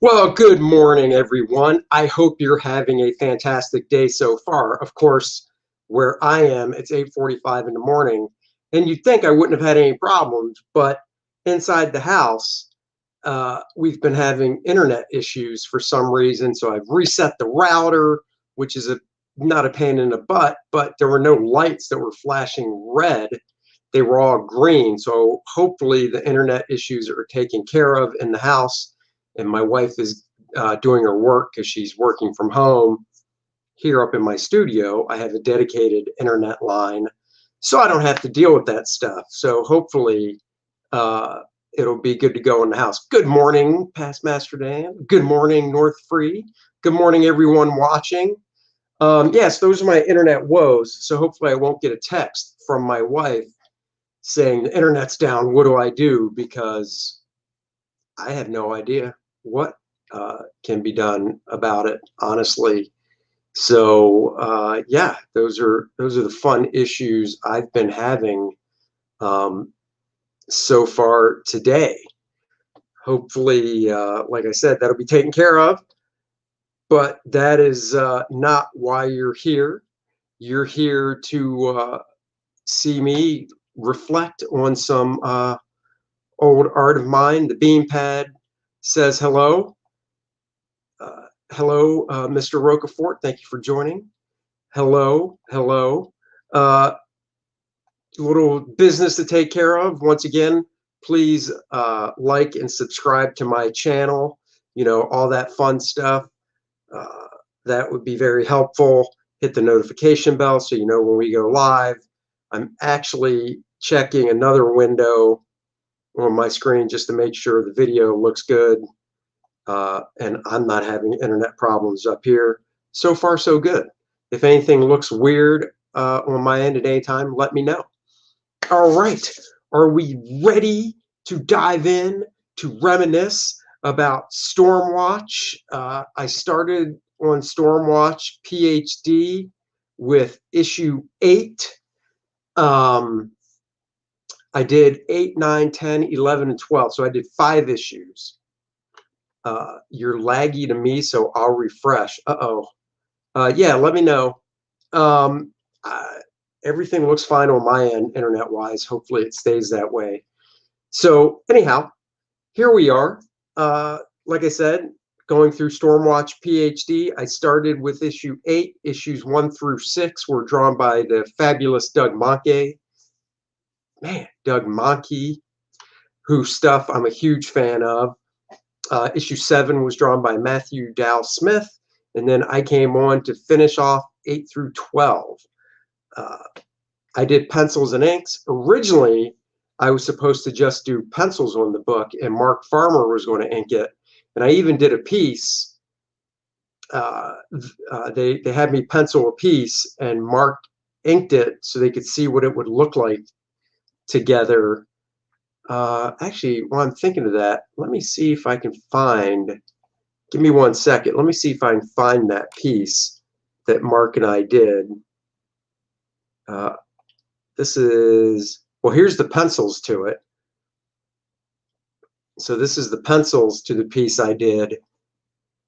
Well, good morning, everyone. I hope you're having a fantastic day so far. Of course, where I am, it's 8:45 in the morning, and you'd think I wouldn't have had any problems, but inside the house, we've been having internet issues for some reason. So I've reset the router, which is not a pain in the butt, but there were no lights that were flashing red. They were all green. So hopefully the internet issues are taken care of in the house. And my wife is doing her work because she's working from home. Here up in my studio, I have a dedicated internet line, so I don't have to deal with that stuff. So hopefully, uh, it'll be good to go in the house. Good morning, Past Master Dan. Good morning, North Free. Good morning, everyone watching. Yes, those are my internet woes. So hopefully, I won't get a text from my wife saying the internet's down. What do I do? Because I have no idea what can be done about it, honestly. So yeah, those are the fun issues I've been having so far today. Hopefully, like I said, that'll be taken care of. But that is not why you're here. You're here to see me reflect on some old art of mine. The bean pad says hello. Hello, Mr. Rocafort. Thank you for joining. Hello, hello. Uh, Little business to take care of. Once again, please like and subscribe to my channel. You know, all that fun stuff. Uh, that would be very helpful. Hit the notification bell so you know when we go live. I'm actually checking another window on my screen just to make sure the video looks good. And I'm not having internet problems up here. So far, so good. If anything looks weird on my end at any time, let me know. All right. Are we ready to dive in to reminisce about Stormwatch? I started on Stormwatch PHD with issue 8. I did 8, 9, 10, 11, and 12. So I did 5 issues. You're laggy to me, so I'll refresh. Uh-oh. Yeah, let me know. Um, uh, Everything looks fine on my end, internet-wise. Hopefully it stays that way. So anyhow, here we are. Like I said, going through Stormwatch PHD. I started with issue 8. Issues 1 through 6 were drawn by the fabulous Doug Mahnke. Man, Doug Mahnke, whose stuff I'm a huge fan of. Issue 7 was drawn by Matthew Dow Smith, and then I came on to finish off 8 through 12. I did pencils and inks. Originally, I was supposed to just do pencils on the book, and Mark Farmer was going to ink it. And I even did a piece. They had me pencil a piece, and Mark inked it so they could see what it would look like together. Actually, while I'm thinking of that, let me see if I can find. Give me 1 second. Let me see if I can find that piece that Mark and I did. This is, well, here's the pencils to it. So this is the pencils to the piece I did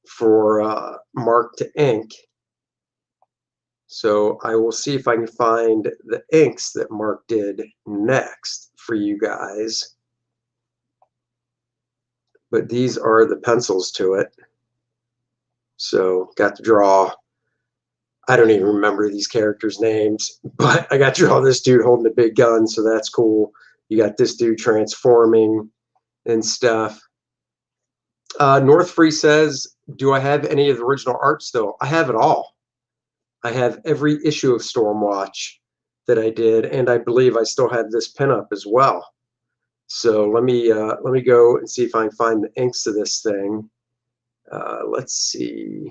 for Mark to ink. So I will see if I can find the inks that Mark did next for you guys. But these are the pencils to it. So got to draw, I don't even remember these characters' names, but I got to draw this dude holding a big gun, so that's cool. You got this dude transforming and stuff. North Free says, do I have any of the original art still? I have it all. I have every issue of Stormwatch that I did, and I believe I still have this pinup as well. So let me go and see if I can find the inks to this thing. Let's see.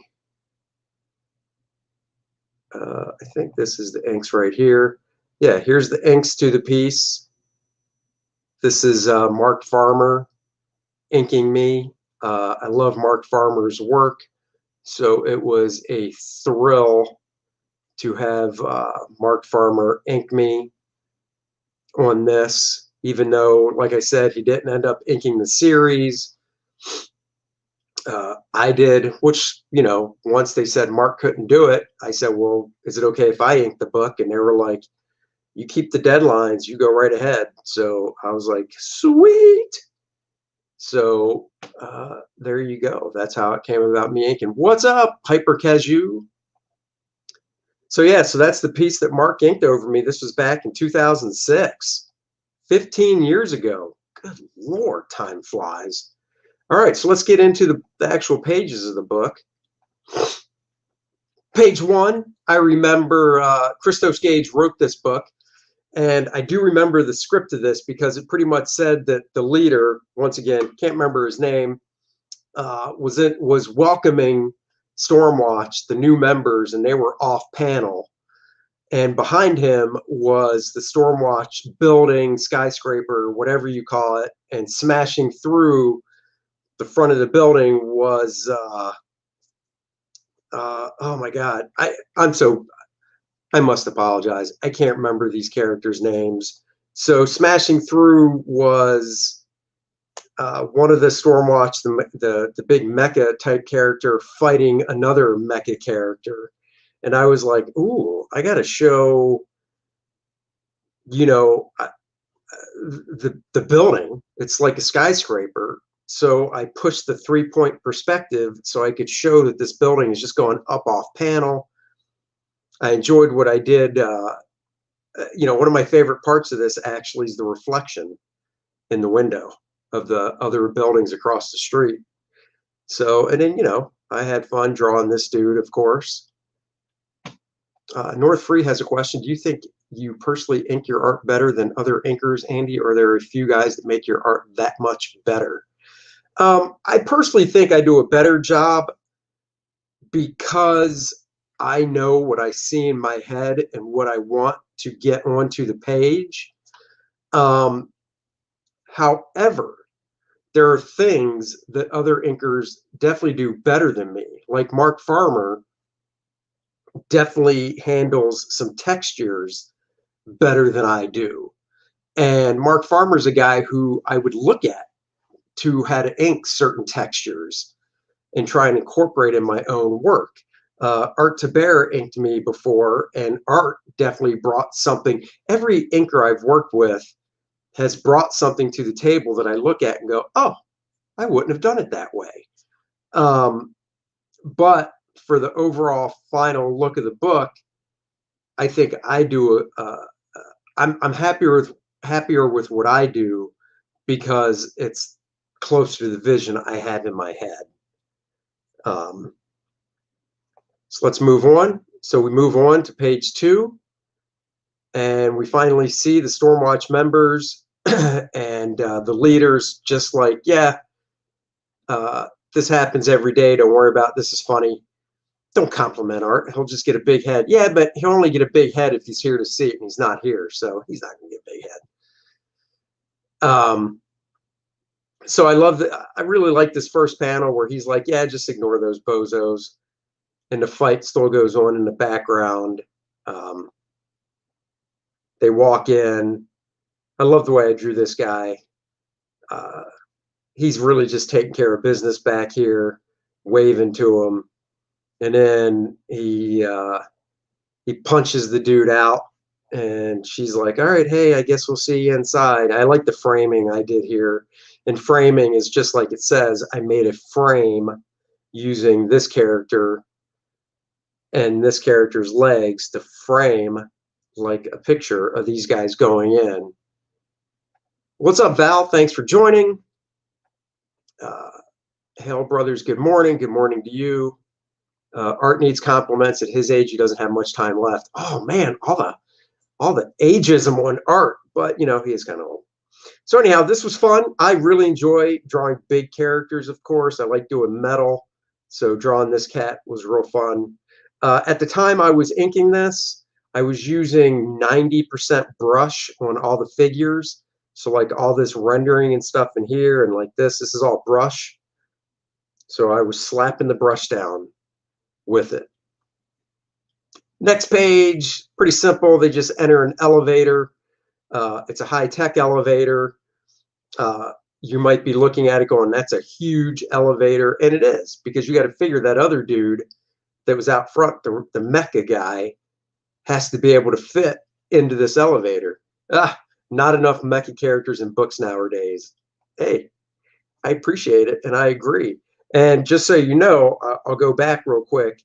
I think this is the inks right here. Yeah, here's the inks to the piece. This is Mark Farmer inking me. I love Mark Farmer's work, so it was a thrill to have Mark Farmer ink me on this, even though, like I said, he didn't end up inking the series. I did, which, you know, once they said Mark couldn't do it, I said, well, is it okay if I ink the book? And they were like, you keep the deadlines, you go right ahead. So I was like, sweet. So there you go. That's how it came about me inking. What's up, Hyper Cashew? So yeah, so that's the piece that Mark inked over me. This was back in 2006, 15 years ago. Good Lord, time flies. All right, so let's get into the actual pages of the book. Page 1, I remember Christos Gage wrote this book, and I do remember the script of this because it pretty much said that the leader, once again, can't remember his name, was welcoming Stormwatch, the new members, and they were off panel. And behind him was the Stormwatch building, skyscraper, whatever you call it, and smashing through the front of the building was oh my God, I must apologize. I can't remember these characters' names. So smashing through was one of the Stormwatch, the big mecha type character fighting another mecha character, and I was like, ooh, I got to show, you know, the building. It's like a skyscraper. So I pushed the 3-point perspective so I could show that this building is just going up off panel. I enjoyed what I did. You know, one of my favorite parts of this actually is the reflection in the window of the other buildings across the street. So, and then, you know, I had fun drawing this dude, of course. North Free has a question. Do you think you personally ink your art better than other inkers, Andy, or are there a few guys that make your art that much better? I personally think I do a better job because I know what I see in my head and what I want to get onto the page. However, there are things that other inkers definitely do better than me. Like Mark Farmer definitely handles some textures better than I do. And Mark Farmer's a guy who I would look at to how to ink certain textures and try and incorporate in my own work. Art to Bear inked me before, and Art definitely brought something. Every inker I've worked with has brought something to the table that I look at and go, oh, I wouldn't have done it that way. But for the overall final look of the book, I think I do I'm happier with what I do because it's closer to the vision I have in my head. So let's move on. So we move on to page 2, and we finally see the Stormwatch members and the leaders just like, yeah, this happens every day. Don't worry about it. This is funny. Don't compliment Art. He'll just get a big head. Yeah, but he'll only get a big head if he's here to see it, and he's not here, so he's not going to get a big head. So I really like this first panel where he's like, yeah, just ignore those bozos. And the fight still goes on in the background. They walk in. I love the way I drew this guy. He's really just taking care of business back here, waving to him. And then he punches the dude out, and she's like, all right, hey, I guess we'll see you inside. I like the framing I did here. And framing is just like it says. I made a frame using this character and this character's legs to frame like a picture of these guys going in. What's up, Val? Thanks for joining. Hale Brothers, good morning. Good morning to you. Art needs compliments. At his age, he doesn't have much time left. Oh man, all the ageism on Art, but you know, he is kind of old. So anyhow, this was fun. I really enjoy drawing big characters, of course. I like doing metal, so drawing this cat was real fun. At the time I was inking this, I was using 90% brush on all the figures. So like all this rendering and stuff in here and like this is all brush. So I was slapping the brush down with it. Next page, pretty simple. They just enter an elevator. It's a high-tech elevator. you might be looking at it going, that's a huge elevator. And it is, because you got to figure that other dude that was out front, the mecha guy, has to be able to fit into this elevator. Not enough mecha characters in books nowadays. Hey, I appreciate it, and I agree. And just so you know, I'll go back real quick.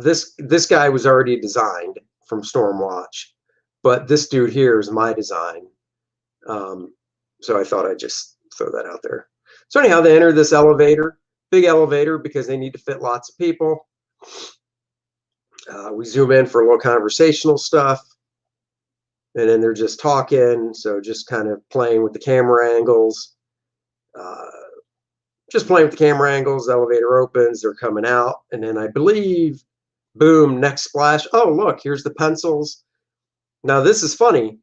This guy was already designed from Stormwatch, but this dude here is my design. So I thought I'd just throw that out there. So anyhow, they enter this elevator, big elevator, because they need to fit lots of people. We zoom in for a little conversational stuff, and then they're just talking, so just kind of playing with the camera angles. Just playing with the camera angles. The elevator opens, they're coming out, and then I believe, boom, next splash. Oh, look, here's the pencils. Now this is funny.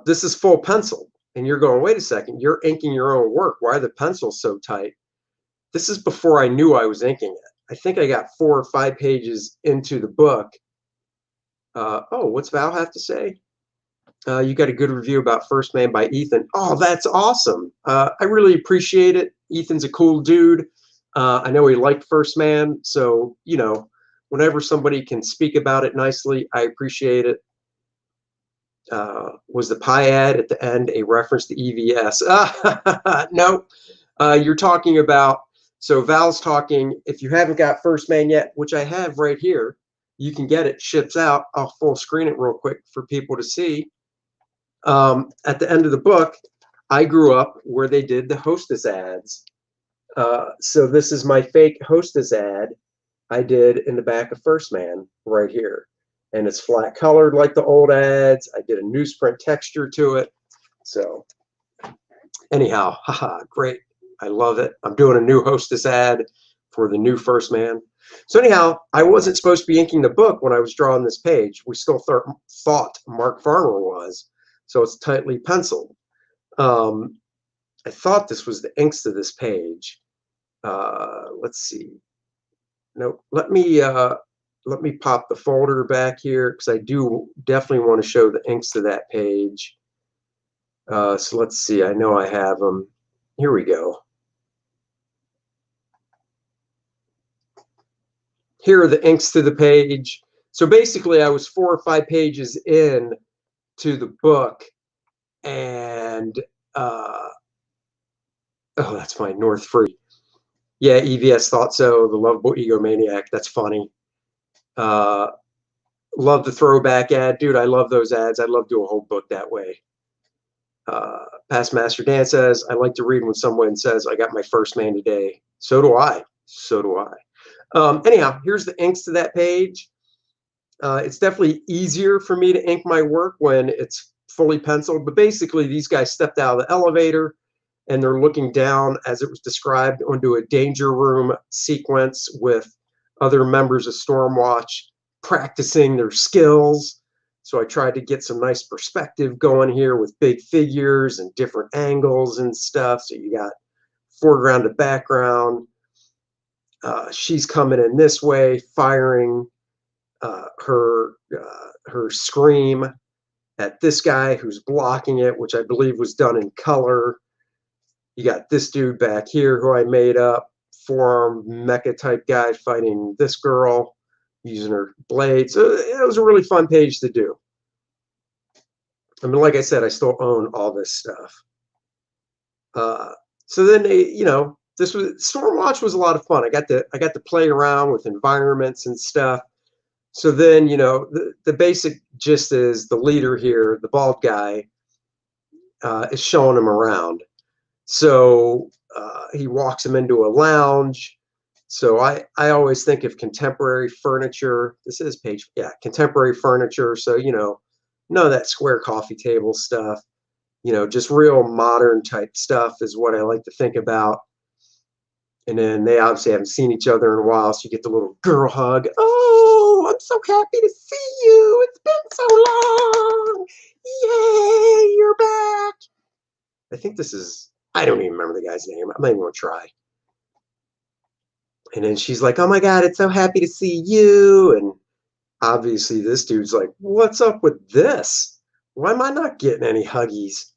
This is full pencil, and you're going, wait a second, you're inking your own work. Why are the pencils so tight? This is before I knew I was inking it. I think I got 4 or 5 pages into the book. Oh, what's Val have to say? You got a good review about First Man by Ethan. Oh, that's awesome. I really appreciate it. Ethan's a cool dude. I know he liked First Man, so, you know, whenever somebody can speak about it nicely, I appreciate it. Was the pie ad at the end a reference to EVS? No, you're talking about, so Val's talking, if you haven't got First Man yet, which I have right here, you can get it, ships out. I'll full screen it real quick for people to see. At the end of the book, I grew up where they did the Hostess ads. So this is my fake Hostess ad I did in the back of First Man right here. And it's flat colored like the old ads. I did a newsprint texture to it. So anyhow, haha, great. I love it. I'm doing a new Hostess ad for the new First Man. So anyhow, I wasn't supposed to be inking the book when I was drawing this page. We still thought Mark Farmer was. So it's tightly penciled. I thought this was the inks to this page. Let's see. No, let me pop the folder back here, because I do definitely want to show the inks to that page. So let's see. I know I have them. Here we go. Here are the inks to the page. So basically, I was 4 or 5 pages in to the book, and oh, that's my North Free. Yeah, EVS thought so. The Lovable Egomaniac. That's funny. Love the throwback ad, dude. I love those ads. I'd love to do a whole book that way. Past Master Dan says, I like to read when someone says, I got my First Man today. So do I. So do I. Anyhow, here's the inks to that page. It's definitely easier for me to ink my work when it's fully penciled, but basically these guys stepped out of the elevator and they're looking down, as it was described, onto a danger room sequence with other members of Stormwatch practicing their skills. So I tried to get some nice perspective going here with big figures and different angles and stuff. So you got foreground to background. She's coming in this way, firing her scream at this guy who's blocking it, which I believe was done in color. You got this dude back here who I made up, forearm mecha type guy fighting this girl using her blade. So it was a really fun page to do. I mean, like I said, I still own all this stuff. So then, you know, this was Stormwatch was a lot of fun. I got to play around with environments and stuff. So then, you know, the basic gist is the leader here, the bald guy, is showing him around. So he walks him into a lounge. So I always think of contemporary furniture. This is page, yeah, contemporary furniture. So, you know, none of that square coffee table stuff. You know, just real modern type stuff is what I like to think about. And then they obviously haven't seen each other in a while, so you get the little girl hug. Oh, I'm so happy to see you. It's been so long. Yay, you're back. I think this is, I don't even remember the guy's name. I'm not even going to try. And then she's like, oh my God, it's so happy to see you. And obviously this dude's like, what's up with this? Why am I not getting any huggies?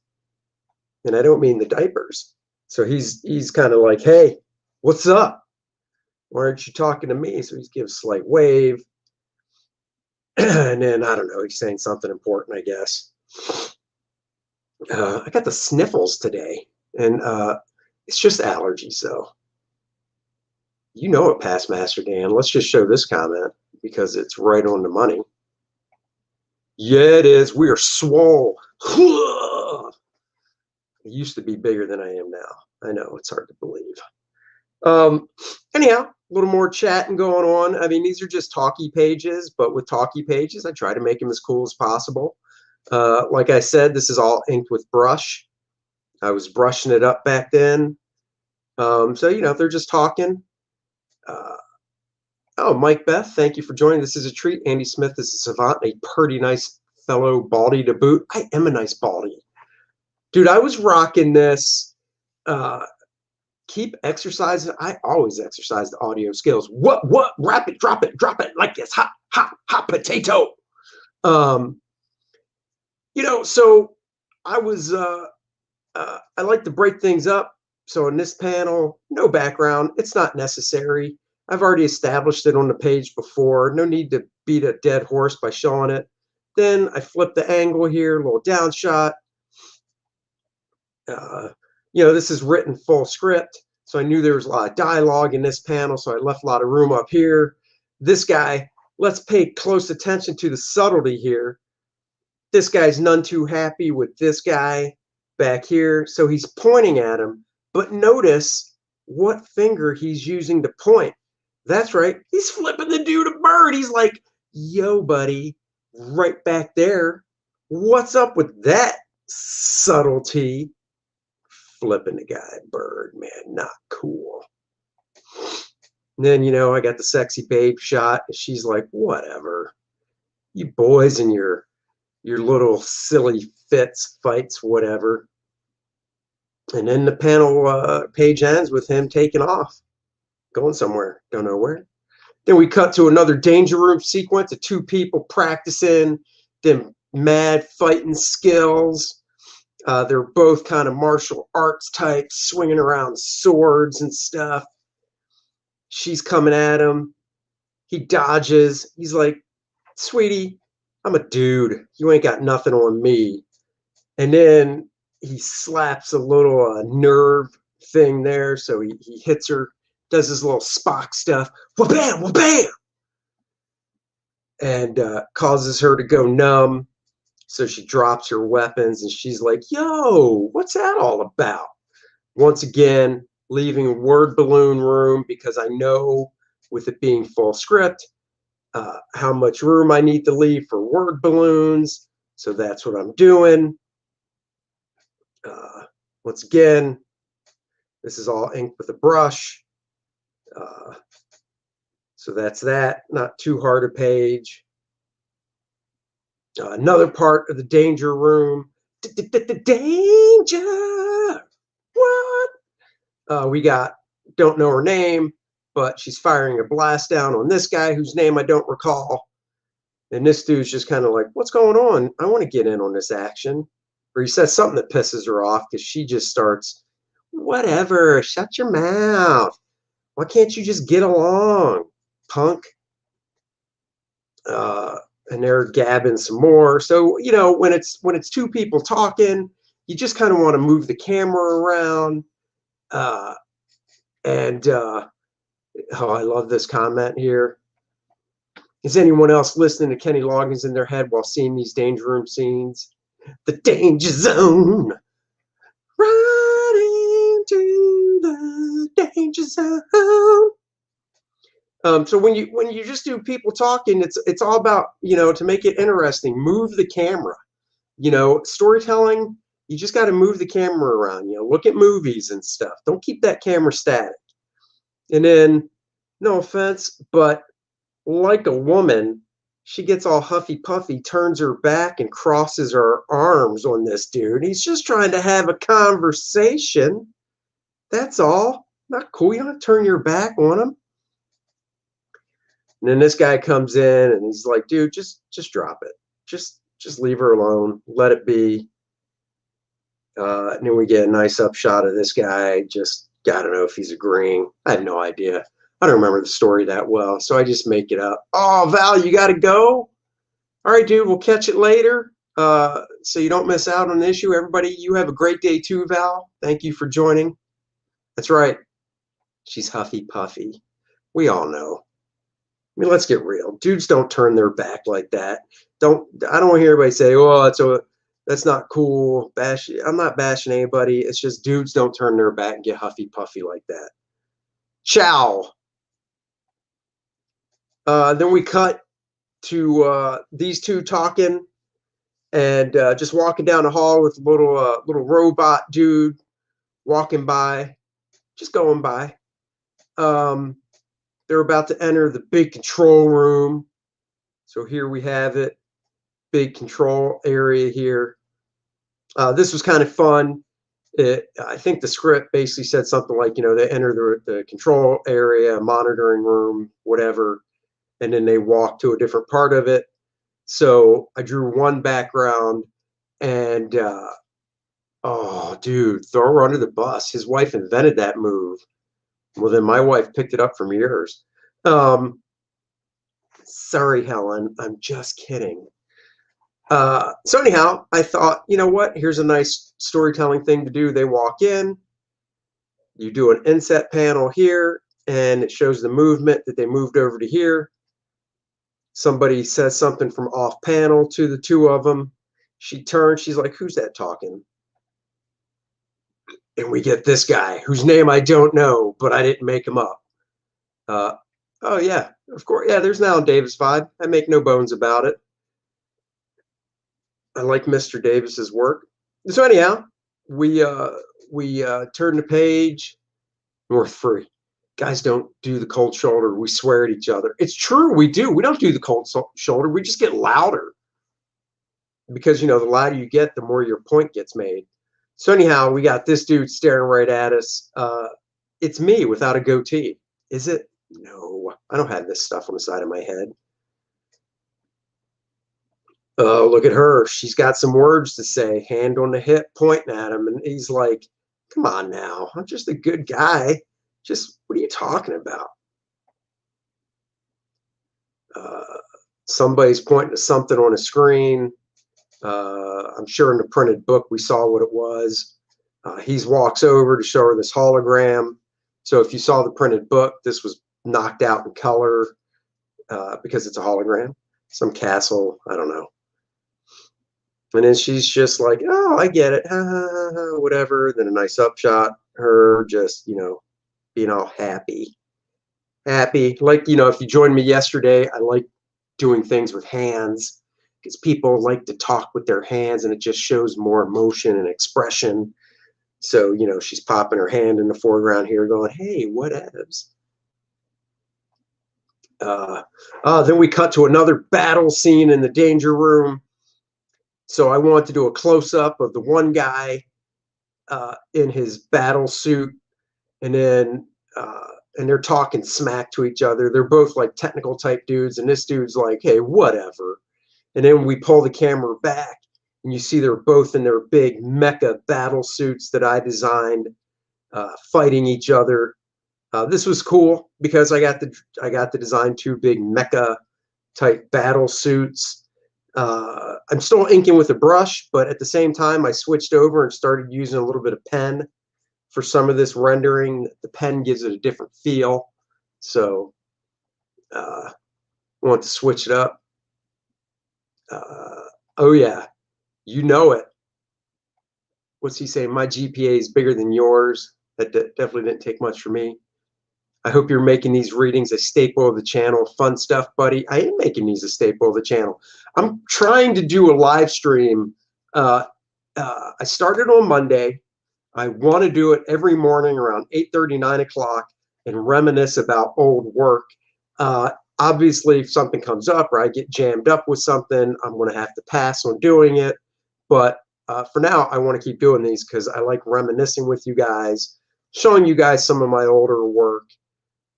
And I don't mean the diapers. So he's kind of like, hey, what's up? Why aren't you talking to me? So he gives a slight wave. And then, I don't know, he's saying something important, I guess. I got the sniffles today. And it's just allergies, though. You know it, Past Master Dan. Let's just show this comment because it's right on the money. Yeah, it is. We are swole. It used to be bigger than I am now. I know, it's hard to believe. Anyhow, a little more chatting going on. I mean, these are just talkie pages, but with talkie pages, I try to make them as cool as possible. Like I said, this is all inked with brush. I was brushing it up back then. So, you know, if they're just talking. Oh, Mike Beth, thank you for joining. This is a treat. Andy Smith is a savant, a pretty nice fellow baldy to boot. I am a nice baldy. Dude, I was rocking this. Keep exercising. I always exercise the audio skills. What? Wrap it, drop it like this. Hot potato. You know, so I was, I like to break things up. So in this panel, no background. It's not necessary. I've already established it on the page before. No need to beat a dead horse by showing it. Then I flip the angle here, a little down shot. You know, this is written full script. So I knew there was a lot of dialogue in this panel. So I left a lot of room up here. This guy, let's pay close attention to the subtlety here. This guy's none too happy with this guy back here. So he's pointing at him. But notice what finger he's using to point. That's right. He's flipping the dude a bird. He's like, yo, buddy, right back there. What's up with that subtlety? Flipping the guy a bird, man, not cool. And then, you know, I got the sexy babe shot. And she's like, whatever. You boys and your little silly fits, fights, whatever. And then the panel page ends with him taking off, going somewhere, don't know where. Then we cut to another danger room sequence of two people practicing them mad fighting skills. They're both kind of martial arts types, swinging around swords and stuff. She's coming at him. He dodges. He's like, sweetie, I'm a dude. You ain't got nothing on me. And then he slaps a little nerve thing there. So he hits her, does his little Spock stuff. Wha-bam, wha-bam! And causes her to go numb. So she drops her weapons and she's like, yo, what's that all about? Once again, leaving word balloon room because I know with it being full script, how much room I need to leave for word balloons. So that's what I'm doing. Once again, this is all inked with a brush. So that's that. Not too hard a page. Another part of the danger room. Danger! What? We got, don't know her name, but she's firing a blast down on this guy whose name I don't recall. And this dude's just kind of like, what's going on? I want to get in on this action. Or he says something that pisses her off because she just starts, whatever, shut your mouth. Why can't you just get along, punk? And they're gabbing some more. So, you know, when it's two people talking, you just kind of want to move the camera around. Oh, I love this comment here. Is anyone else listening to Kenny Loggins in their head while seeing these danger room scenes? The danger zone. Right into the danger zone. So when you just do people talking, it's all about, you know, to make it interesting, move the camera. You know, storytelling, you just got to move the camera around. You know, look at movies and stuff. Don't keep that camera static. And then, no offense, but like a woman, she gets all huffy puffy, turns her back and crosses her arms on this dude. He's just trying to have a conversation. That's all. Not cool. You don't turn your back on him. And then this guy comes in and he's like, dude, just drop it. Just leave her alone. Let it be. And then we get a nice upshot of this guy. Just, I don't know if he's agreeing. I have no idea. I don't remember the story that well, so I just make it up. Oh, Val, you got to go? All right, dude, we'll catch it later. So you don't miss out on the issue. Everybody, you have a great day too, Val. Thank you for joining. That's right. She's huffy puffy. We all know. I mean, let's get real. Dudes don't turn their back like that. I don't want to hear anybody say, "Oh, that's not cool." I'm not bashing anybody. It's just dudes don't turn their back and get huffy puffy like that. Ciao. Then we cut to these two talking and just walking down the hall with a little robot dude walking by, just going by. They're about to enter the big control room. So here we have it, big control area here. This was kind of fun. I think the script basically said something like, they enter the control area, monitoring room, whatever, and then they walk to a different part of it. So I drew one background and, oh, dude, throw her under the bus. His wife invented that move. Well, then my wife picked it up from yours. Sorry, Helen, I'm just kidding. So anyhow, I thought, you know what? Here's a nice storytelling thing to do. They walk in, you do an inset panel here, and it shows the movement that they moved over to here. Somebody says something from off panel to the two of them. She turns, she's like, "Who's that talking?" And we get this guy whose name I don't know, but I didn't make him up. Oh yeah, of course. Yeah, there's an Alan Davis vibe. I make no bones about it. I like Mr. Davis's work. So anyhow, we turn the page. We're free. Guys don't do the cold shoulder. We swear at each other. It's true, we do. We don't do the cold shoulder. We just get louder because the louder you get, the more your point gets made. So anyhow, we got this dude staring right at us. It's me without a goatee. Is it? No, I don't have this stuff on the side of my head. Oh, look at her. She's got some words to say, hand on the hip, pointing at him. And he's like, "Come on now. I'm just a good guy. Just, what are you talking about?" Somebody's pointing to something on a screen. I'm sure in the printed book we saw what it was. He walks over to show her this hologram. So if you saw the printed book, this was knocked out in color because it's a hologram. Some castle, I don't know. And then she's just like, "Oh, I get it, ha, ha, ha, ha," whatever. Then a nice upshot, her just, being all happy. Like, if you joined me yesterday, I like doing things with hands because people like to talk with their hands and it just shows more emotion and expression. So, she's popping her hand in the foreground here going, "Hey, whatevs." Then we cut to another battle scene in the danger room. So I wanted to do a close-up of the one guy in his battle suit, and then and they're talking smack to each other. They're both like technical type dudes, and this dude's like, "Hey, whatever." And then we pull the camera back, and you see they're both in their big mecha battle suits that I designed, fighting each other. This was cool because I got to design two big mecha type battle suits. I'm still inking with a brush, but at the same time, I switched over and started using a little bit of pen for some of this rendering. The pen gives it a different feel, so I want to switch it up. Oh yeah, you know it. What's he saying? My GPA is bigger than yours. That definitely didn't take much for me. I hope you're making these readings a staple of the channel. Fun stuff, buddy. I am making these a staple of the channel. I'm trying to do a live stream. I started on Monday. I want to do it every morning around 8:30, 9 o'clock and reminisce about old work. Obviously, if something comes up or I get jammed up with something, I'm going to have to pass on doing it. But for now, I want to keep doing these because I like reminiscing with you guys, showing you guys some of my older work.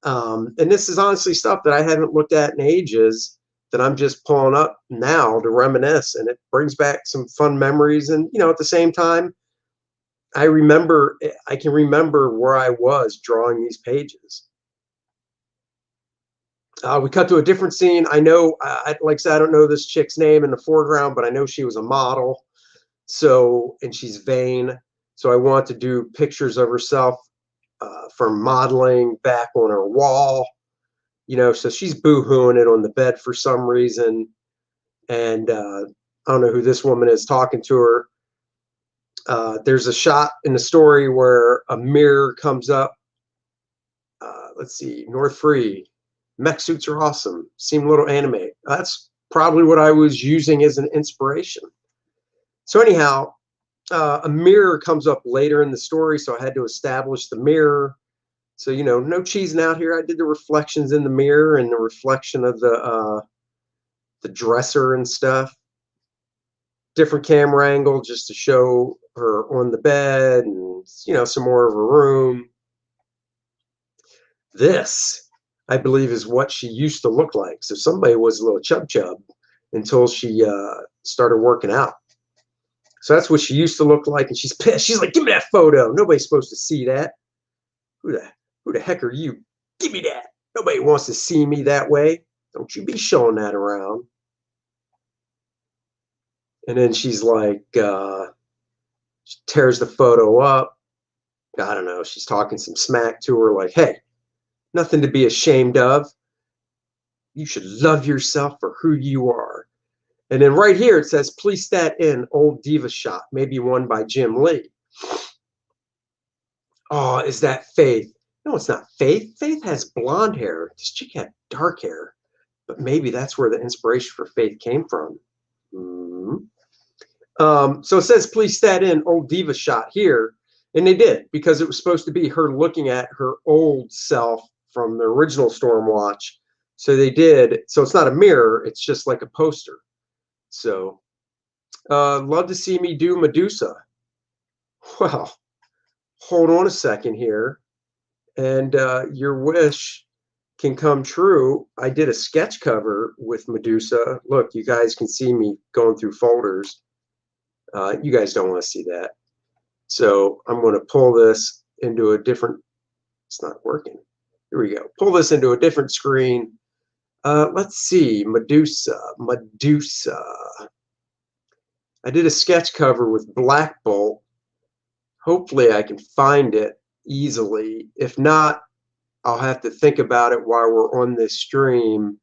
And this is honestly stuff that I haven't looked at in ages that I'm just pulling up now to reminisce, and it brings back some fun memories. And at the same time, I can remember where I was drawing these pages. We cut to a different scene. I know, like I said, I don't know this chick's name in the foreground, but I know she was a model. So, and she's vain. So I want to do pictures of herself from modeling back on her wall. So she's boo-hooing it on the bed for some reason. And I don't know who this woman is talking to her. There's a shot in the story where a mirror comes up. Let's see, North Free. Mech suits are awesome. Seem a little anime. That's probably what I was using as an inspiration. So anyhow, a mirror comes up later in the story, so I had to establish the mirror. So, no cheesing out here. I did the reflections in the mirror and the reflection of the dresser and stuff. Different camera angle just to show her on the bed and, some more of her room. This, I believe, is what she used to look like. So somebody was a little chub until she started working out. So that's what she used to look like, and she's pissed. She's like, "Give me that photo. Nobody's supposed to see that. Who the heck are you? Give me that. Nobody wants to see me that way. Don't you be showing that around." And then she's like, she tears the photo up. I don't know. She's talking some smack to her, like, "Hey, nothing to be ashamed of. You should love yourself for who you are." And then right here it says, "Please stat in old diva shot, maybe one by Jim Lee." Oh, is that Faith? No, it's not Faith. Faith has blonde hair. This chick had dark hair. But maybe that's where the inspiration for Faith came from. So it says, "Please stat in old diva shot" here. And they did, because it was supposed to be her looking at her old self from the original Stormwatch. So they did. So it's not a mirror. It's just like a poster. So love to see me do Medusa. Well, hold on a second here. And your wish can come true. I did a sketch cover with Medusa. Look, you guys can see me going through folders. You guys don't want to see that. So I'm going to pull this into a different, it's not working. Here we go. Pull this into a different screen. Let's see, Medusa. I did a sketch cover with Black Bolt. Hopefully I can find it easily. If not, I'll have to think about it while we're on this stream.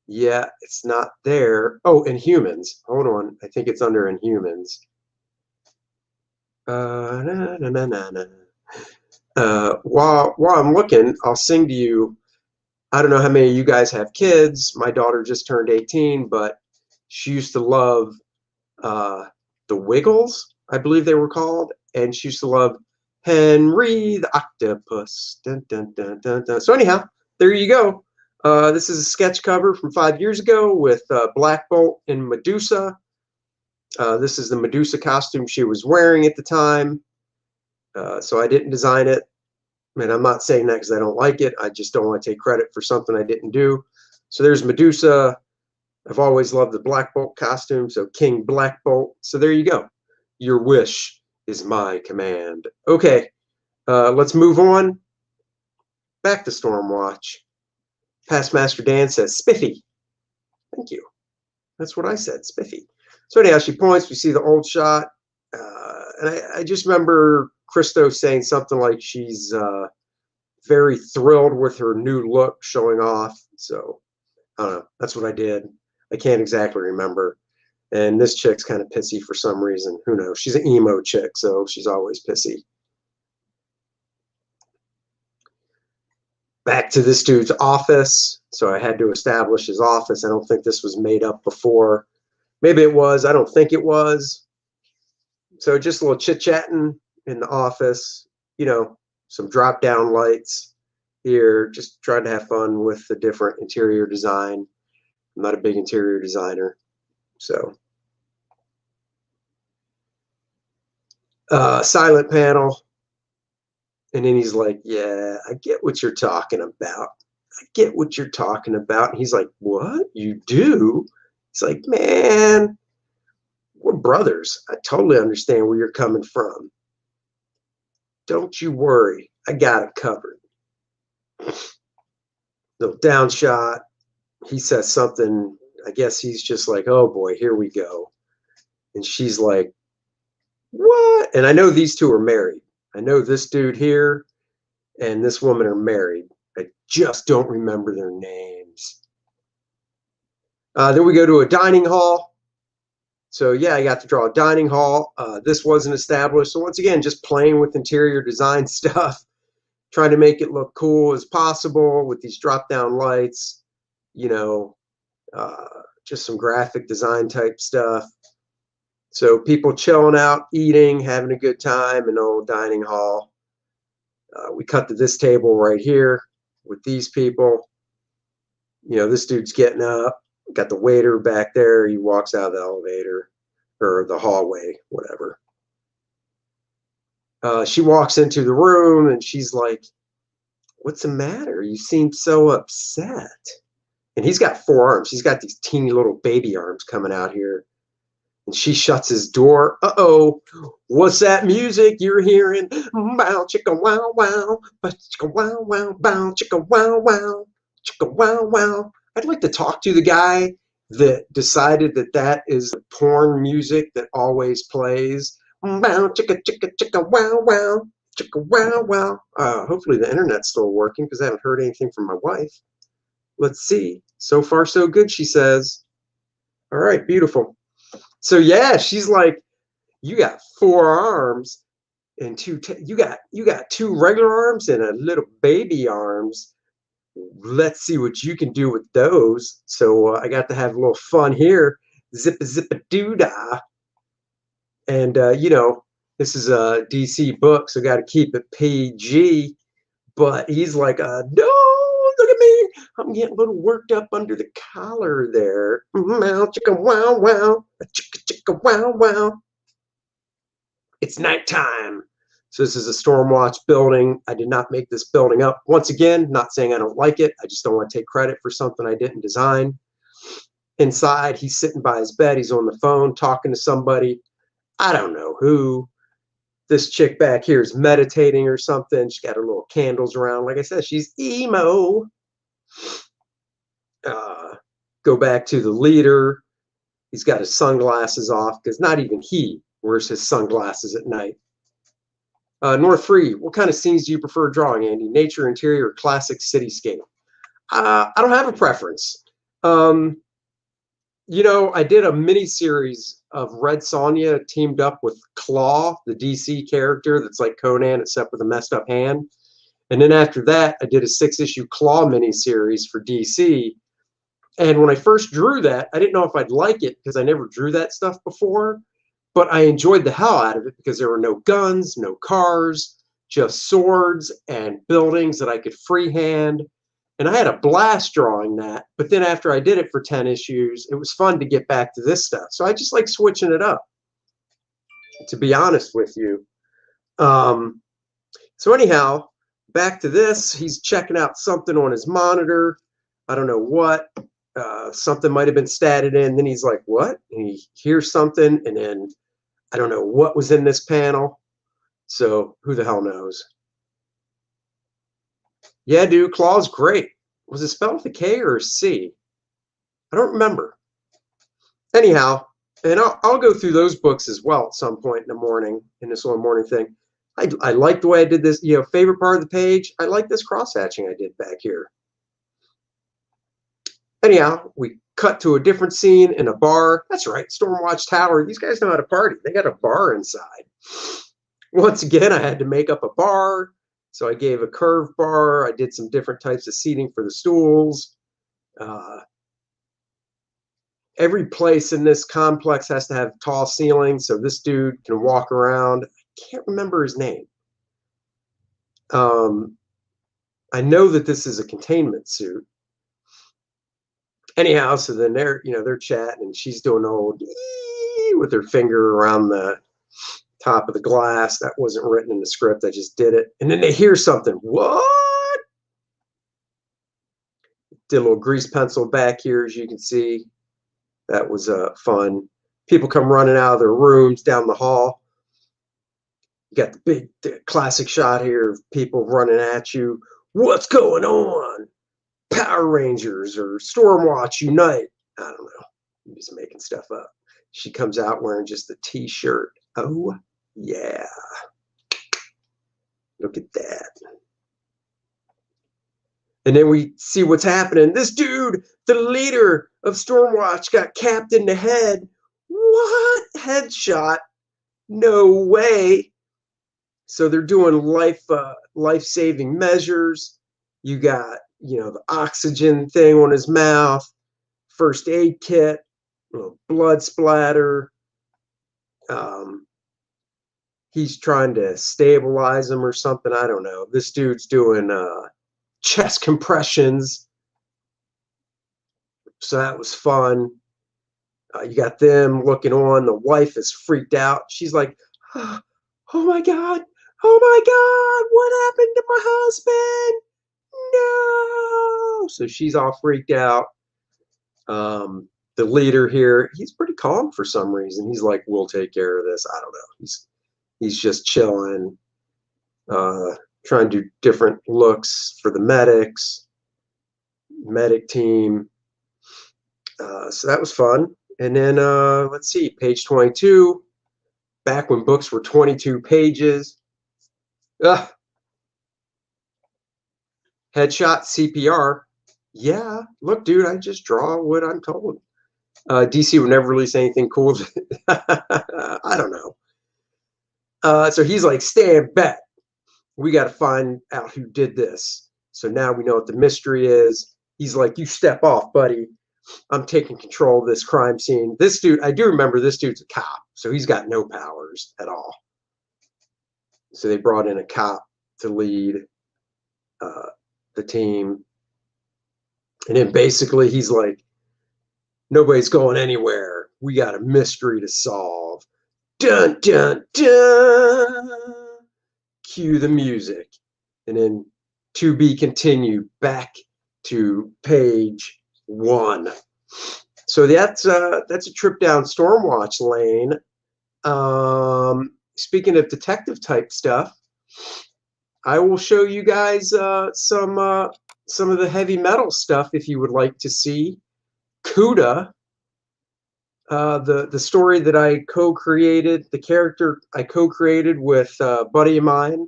Yeah, it's not there. Oh, Inhumans. Hold on. I think it's under Inhumans. While I'm looking, I'll sing to you. I don't know how many of you guys have kids. My daughter just turned 18, but she used to love the Wiggles, I believe they were called, and she used to love Henry the Octopus. Dun, dun, dun, dun, dun. So anyhow, there you go. This is a sketch cover from 5 years ago with Black Bolt and Medusa. This is the Medusa costume she was wearing at the time. So I didn't design it. And I'm not saying that because I don't like it. I just don't want to take credit for something I didn't do. So there's Medusa. I've always loved the Black Bolt costume, so King Black Bolt. So there you go. Your wish is my command. Okay, let's move on. Back to Stormwatch. Past Master Dan says, "Spiffy." Thank you. That's what I said, Spiffy. So anyhow, she points. We see the old shot. And I just remember Christo saying something like she's very thrilled with her new look showing off. So I don't know. That's what I did. I can't exactly remember. And this chick's kind of pissy for some reason. Who knows? She's an emo chick, so she's always pissy. Back to this dude's office. So I had to establish his office. I don't think this was made up before. Maybe it was. I don't think it was. So just a little chit-chatting in the office. Some drop-down lights here. Just trying to have fun with the different interior design. I'm not a big interior designer. So silent panel. And then he's like, "Yeah, I get what you're talking about. I get what you're talking about." And he's like, "What? You do?" He's like, "Man, we're brothers. I totally understand where you're coming from." Don't you worry, I got it covered. Little down shot. He says something. I guess he's just like, oh boy, here we go. And she's like, what? And I know these two are married. I know this dude here and this woman are married. I just don't remember their names. Then we go to a dining hall. So yeah, I got to draw a dining hall. This wasn't established. So once again, just playing with interior design stuff, trying to make it look cool as possible with these drop-down lights, you know, just some graphic design type stuff. So people chilling out, eating, having a good time in an old dining hall. We cut to this table right here with these people. You know, this dude's getting up. Got the waiter back there. He walks out of the elevator or the hallway, whatever. She walks into the room and she's like, what's the matter? You seem so upset. And he's got 4 arms. He's got these teeny little baby arms coming out here. And she shuts his door. Uh-oh, what's that music you're hearing? Bow, chicka, wow, wow. Chicka, wow, wow. Bow, chicka, wow, wow. Chicka, wow, wow. I'd like to talk to the guy that decided that that is the porn music that always plays. Bow, chicka, chicka, chicka, wow, wow. Chicka, wow, wow. Hopefully the internet's still working because I haven't heard anything from my wife. Let's see. So far, so good, she says. All right, beautiful. So yeah, she's like, you got 4 arms and you got 2 regular arms and a little baby arms. Let's see what you can do with those. So I got to have a little fun here. Zippa zippa doo dah. And you know, this is a DC book, so got to keep it PG. But he's like, no, look at me. I'm getting a little worked up under the collar there. Wow, chicka, wow, wow. Chicka, chicka, wow, wow. It's nighttime. So this is a Stormwatch building. I did not make this building up. Once again, not saying I don't like it. I just don't want to take credit for something I didn't design. Inside, he's sitting by his bed. He's on the phone talking to somebody. I don't know who. This chick back here is meditating or something. She's got her little candles around. Like I said, she's emo. Go back to the leader. He's got his sunglasses off because not even he wears his sunglasses at night. North 3, what kind of scenes do you prefer drawing, Andy? Nature, interior, or classic cityscape? I don't have a preference. You know, I did a mini-series of Red Sonja teamed up with Claw, the DC character that's like Conan except with a messed up hand. And then after that, I did a 6-issue Claw mini-series for DC. And when I first drew that, I didn't know if I'd like it because I never drew that stuff before. But I enjoyed the hell out of it because there were no guns, no cars, just swords and buildings that I could freehand. And I had a blast drawing that. But then after I did it for 10 issues, it was fun to get back to this stuff. So I just like switching it up, to be honest with you. So anyhow, back to this. He's checking out something on his monitor. I don't know what. Something might have been statted in. Then he's like, what? And he hears something. And then I don't know what was in this panel. So who the hell knows? Yeah, dude, Claw's great. Was it spelled with a K or a C? I don't remember. Anyhow, and I'll go through those books as well at some point in the morning, in this little morning thing. I like the way I did this. You know, favorite part of the page, I like this cross-hatching I did back here. Anyhow, we cut to a different scene in a bar. That's right, Stormwatch Tower. These guys know how to party. They got a bar inside. Once again, I had to make up a bar. So I gave a curved bar. I did some different types of seating for the stools. Every place in this complex has to have tall ceilings, so this dude can walk around. I can't remember his name. I know that this is a containment suit. Anyhow, so then they're chatting, and she's doing old with her finger around the top of the glass. That wasn't written in the script. I just did it. And then they hear something. What? Did a little grease pencil back here, as you can see. That was fun. People come running out of their rooms down the hall. You got the classic shot here of people running at you. What's going on? Power Rangers or Stormwatch Unite. I don't know. I'm just making stuff up. She comes out wearing just a t-shirt. Oh, yeah. Look at that. And then we see what's happening. This dude, the leader of Stormwatch, got capped in the head. What? Headshot? No way. So they're doing life-saving measures. You got, the oxygen thing on his mouth, first aid kit, blood splatter. He's trying to stabilize him or something. I don't know. This dude's doing chest compressions. So that was fun. You got them looking on. The wife is freaked out. She's like, oh my God. Oh my God. What happened to my husband? No. So she's all freaked out. The leader here, he's pretty calm for some reason. He's like, we'll take care of this. I don't know. He's just chilling, trying to do different looks for the medic team. So that was fun. And then let's see, page 22, back when books were 22 pages. Headshot CPR. Yeah, look, dude, I just draw what I'm told. DC would never release anything cool. I don't know. So he's like, stand back. We got to find out who did this. So now we know what the mystery is. He's like, you step off, buddy. I'm taking control of this crime scene. This dude, I do remember this dude's a cop, so he's got no powers at all. So they brought in a cop to lead the team. And then basically he's like, nobody's going anywhere. We got a mystery to solve. Dun, dun, dun. Cue the music. And then to be continued, back to page 1. So that's a trip down Stormwatch lane. Speaking of detective type stuff, I will show you guys some of the heavy metal stuff if you would like to see. Cuda, the story that I co-created, the character I co-created with a buddy of mine.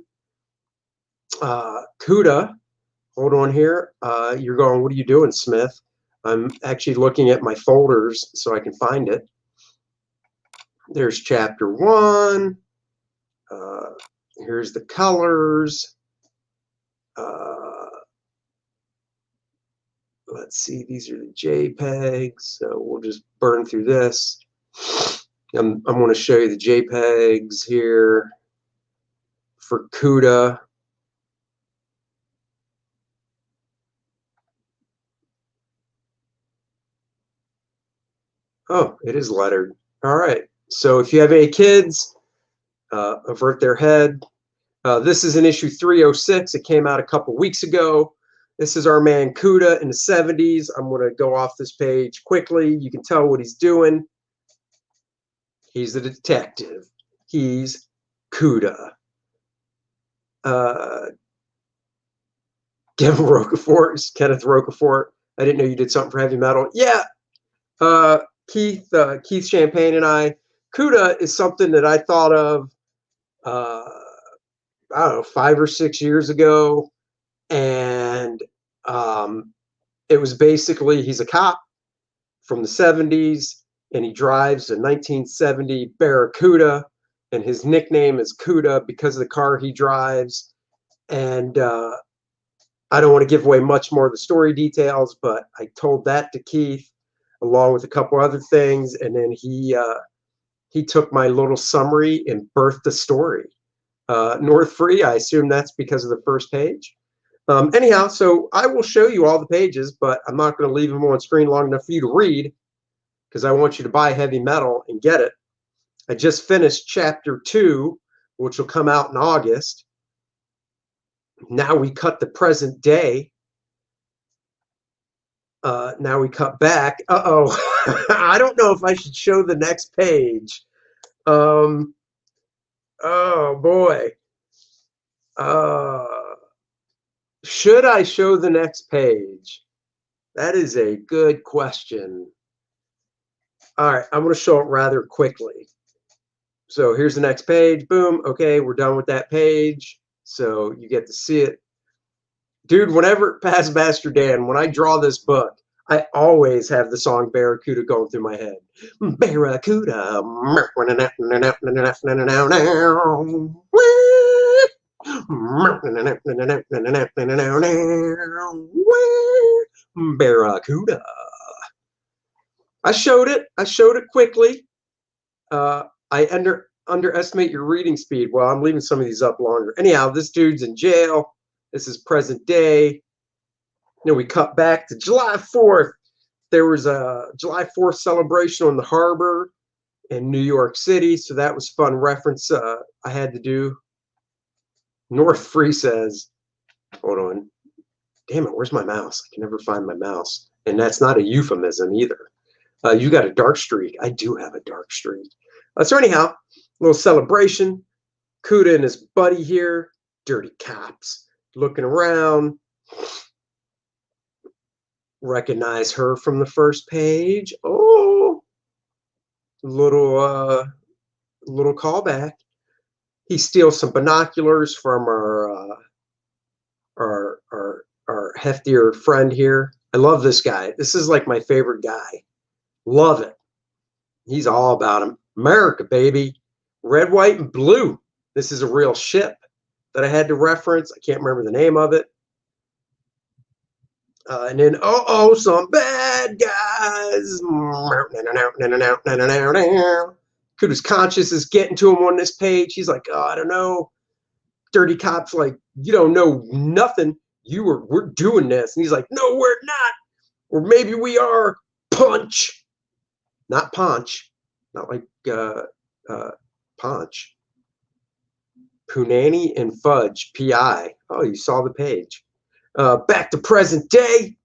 Cuda, hold on here. You're going, what are you doing, Smith? I'm actually looking at my folders so I can find it. There's chapter 1. Here's the colors. Let's see, these are the JPEGs. So we'll just burn through this. I'm going to show you the JPEGs here for Cuda. Oh, it is lettered. All right. So if you have any kids, avert their head. This is in issue 306. It came out a couple weeks ago. This is our man Cuda in the 70s. I'm going to go off this page quickly. You can tell what he's doing. He's a detective. He's Cuda. Kevin Rocafort, Kenneth Rocafort. I didn't know you did something for heavy metal. Yeah. Keith Champagne and I. Cuda is something that I thought of, I don't know, 5 or 6 years ago. And it was basically, he's a cop from the 70s, and he drives a 1970 Barracuda, and his nickname is Cuda because of the car he drives. And I don't want to give away much more of the story details, but I told that to Keith along with a couple other things, and then he took my little summary and birthed the story. North Free, I assume that's because of the first page. Anyhow, so I will show you all the pages, but I'm not going to leave them on screen long enough for you to read because I want you to buy heavy metal and get it. I just finished chapter 2, which will come out in August. Now we cut the present day. Now we cut back. Uh-oh. I don't know if I should show the next page. Oh boy. Uh, should I show the next page? That is a good question. All right, I'm going to show it rather quickly. So here's the next page. Boom. Okay, we're done with that page. So you get to see it. Dude, whenever past Master Dan, when I draw this book, I always have the song Barracuda going through my head. Barracuda. Barracuda. I showed it. I showed it quickly. I underestimate your reading speed. Well, I'm leaving some of these up longer. Anyhow, this dude's in jail. This is present day. We cut back to July 4th. There was a July 4th celebration on the harbor in New York City, so that was fun reference I had to do. North Free says, hold on. Damn it, where's my mouse? I can never find my mouse. And that's not a euphemism either. You got a dark streak. I do have a dark streak. So anyhow, a little celebration. Cuda and his buddy here, dirty cops, looking around. Recognize her from the first page. Oh, little callback. He steals some binoculars from our heftier friend here. I love this guy. This is like my favorite guy. Love it. He's all about him. America, baby. Red, white, and blue. This is a real ship that I had to reference. I can't remember the name of it. And then, some bad guys. Kuda's conscience is getting to him on this page. He's like, oh, I don't know. Dirty cops like, you don't know nothing. We're doing this. And he's like, no, we're not. Or maybe we are. Punch. Not punch. Not like punch. Punani and Fudge, P.I. Oh, you saw the page. Back to present day.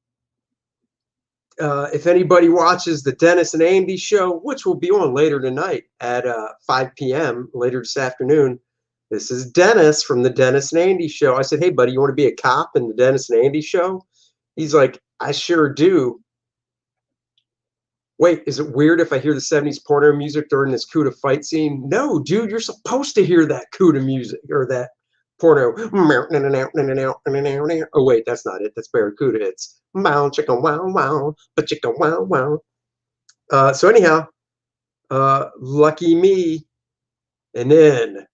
If anybody watches the Dennis and Andy show, which will be on later tonight at 5 p.m. later this afternoon, this is Dennis from the Dennis and Andy show. I said, hey, buddy, you want to be a cop in the Dennis and Andy show? He's like, I sure do. Wait, is it weird if I hear the 70s porno music during this Cuda fight scene? No, dude, you're supposed to hear that Cuda music or that porno. Oh, wait, that's not it. That's Barracuda. It's wow, chicka wow, wow, but chicka wow, wow. So anyhow, lucky me. And then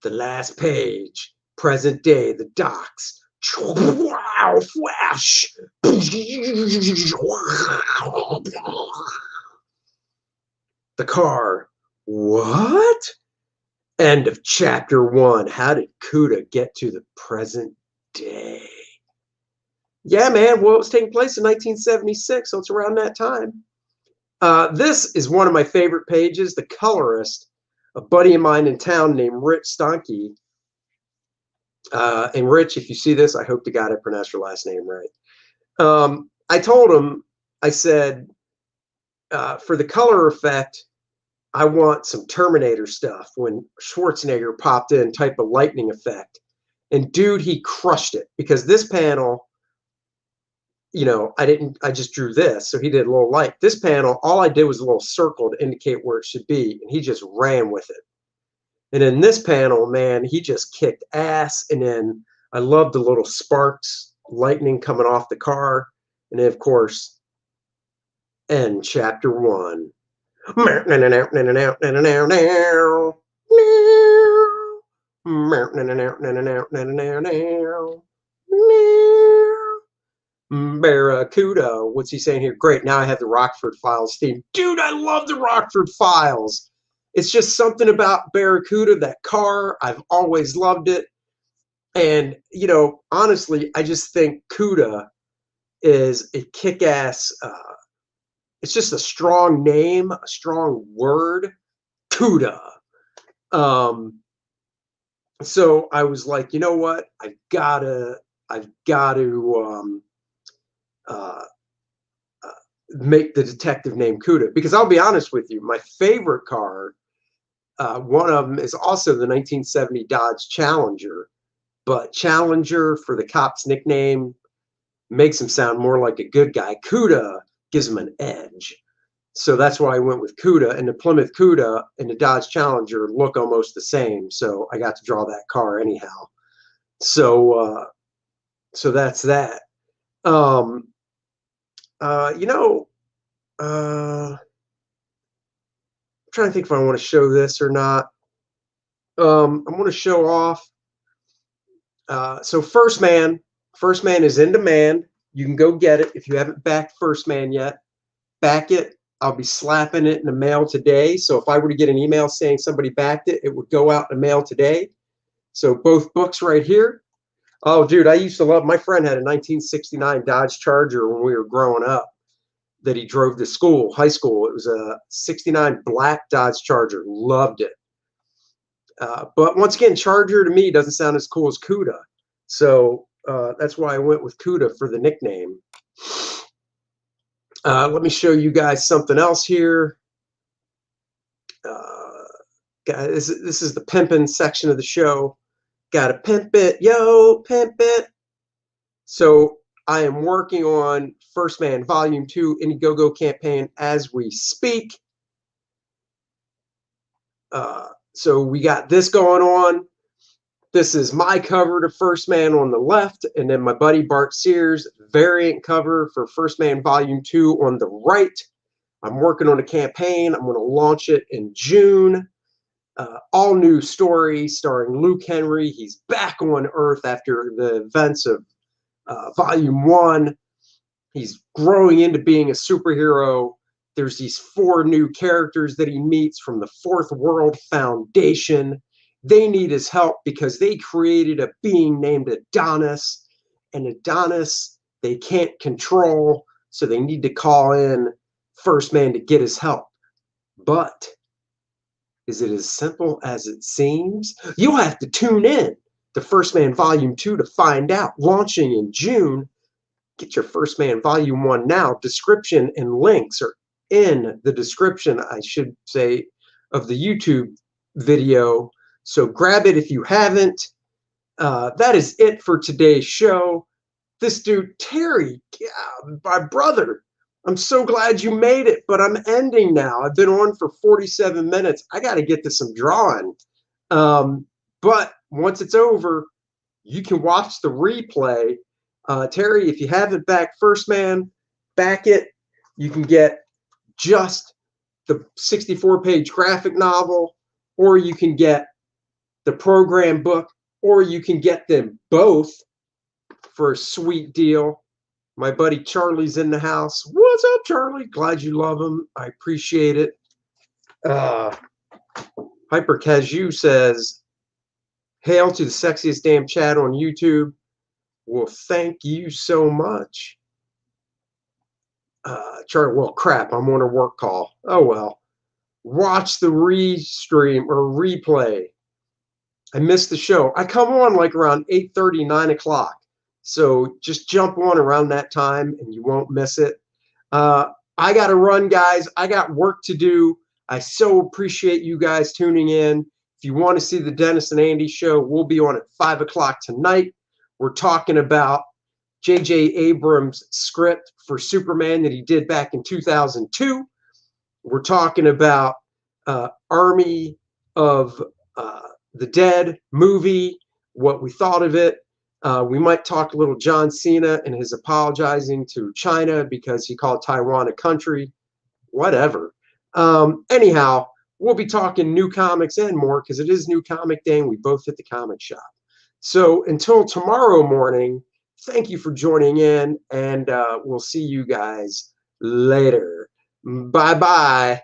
the last page, present day, the docks. Wow, flash. The car. What? End of chapter 1. How did Cuda get to the present day? Yeah, man. Well, it was taking place in 1976, so it's around that time. This is one of my favorite pages. The colorist, a buddy of mine in town named Rich Stanke. And Rich, if you see this, I hope to God I pronounced your last name right. I told him, I said, for the color effect, I want some Terminator stuff when Schwarzenegger popped in, type of lightning effect. And dude, he crushed it because this panel, I just drew this. So he did a little light. This panel, all I did was a little circle to indicate where it should be. And he just ran with it. And in this panel, man, he just kicked ass. And then I love the little sparks, lightning coming off the car. And then, of course, end chapter 1. Barracuda. What's he saying here? Great. Now I have the Rockford Files theme. Dude, I love the Rockford Files. It's just something about Barracuda, that car. I've always loved it. And, honestly, I just think Cuda is a kick-ass, it's just a strong name, a strong word, Cuda. So I was like, you know what? I've got to make the detective named Cuda, because I'll be honest with you, my favorite car One of them is also the 1970 Dodge Challenger, but Challenger, for the cop's nickname, makes him sound more like a good guy. Cuda gives him an edge. So that's why I went with Cuda. And the Plymouth Cuda and the Dodge Challenger look almost the same. So I got to draw that car anyhow. So so that's that. You know, I'm trying to think if I want to show this or not. I'm going to show off. So First Man is in demand. You can go get it if you haven't backed First Man yet. Back it. I'll be slapping it in the mail today. So if I were to get an email saying somebody backed it, it would go out in the mail today. So both books right here. Oh, dude, I used to love, my friend had a 1969 Dodge Charger when we were growing up that he drove to school, high school. It was a 69 black Dodge Charger. Loved it. But once again, Charger to me doesn't sound as cool as Cuda. So that's why I went with Cuda for the nickname. Let me show you guys something else here. Guys, this is the pimping section of the show. Gotta pimp it, yo, pimp it. So I am working on First Man Volume 2 Indiegogo campaign as we speak. So we got this going on. This is my cover to First Man on the left, and then my buddy Bart Sears' variant cover for First Man Volume 2 on the right. I'm working on a campaign. I'm going to launch it in June. All new story starring Luke Henry. He's back on Earth after the events of Volume 1. He's growing into being a superhero. There's these 4 new characters that he meets from the Fourth World Foundation. They need his help because they created a being named Adonis. And Adonis, they can't control, so they need to call in First Man to get his help. But is it as simple as it seems? You'll have to tune in to First Man Volume 2 to find out. Launching in June. Get your First Man Volume 1 now. Description and links are in the description, I should say, of the YouTube video. So grab it if you haven't. That is it for today's show. This dude, Terry, my brother, I'm so glad you made it, but I'm ending now. I've been on for 47 minutes. I got to get to some drawing. But once it's over, you can watch the replay. Terry, if you haven't backed First Man, back it. You can get just the 64-page graphic novel, or you can get the program book, or you can get them both for a sweet deal. My buddy Charlie's in the house. What's up, Charlie? Glad you love him. I appreciate it. Hyper Cashew says, hail to the sexiest damn chat on YouTube. Well, thank you so much. Charlie, well, crap, I'm on a work call. Oh, well. Watch the restream or replay. I missed the show. I come on like around 8:30, 9 o'clock. So just jump on around that time and you won't miss it. I got to run, guys. I got work to do. I so appreciate you guys tuning in. If you want to see the Dennis and Andy show, we'll be on at 5 o'clock tonight. We're talking about J.J. Abrams' script for Superman that he did back in 2002. We're talking about Army of the Dead movie, what we thought of it. We might talk a little John Cena and his apologizing to China because he called Taiwan a country. Whatever. Anyhow, we'll be talking new comics and more because it is New Comic Day and we both hit the comic shop. So until tomorrow morning, thank you for joining in, and we'll see you guys later. Bye-bye.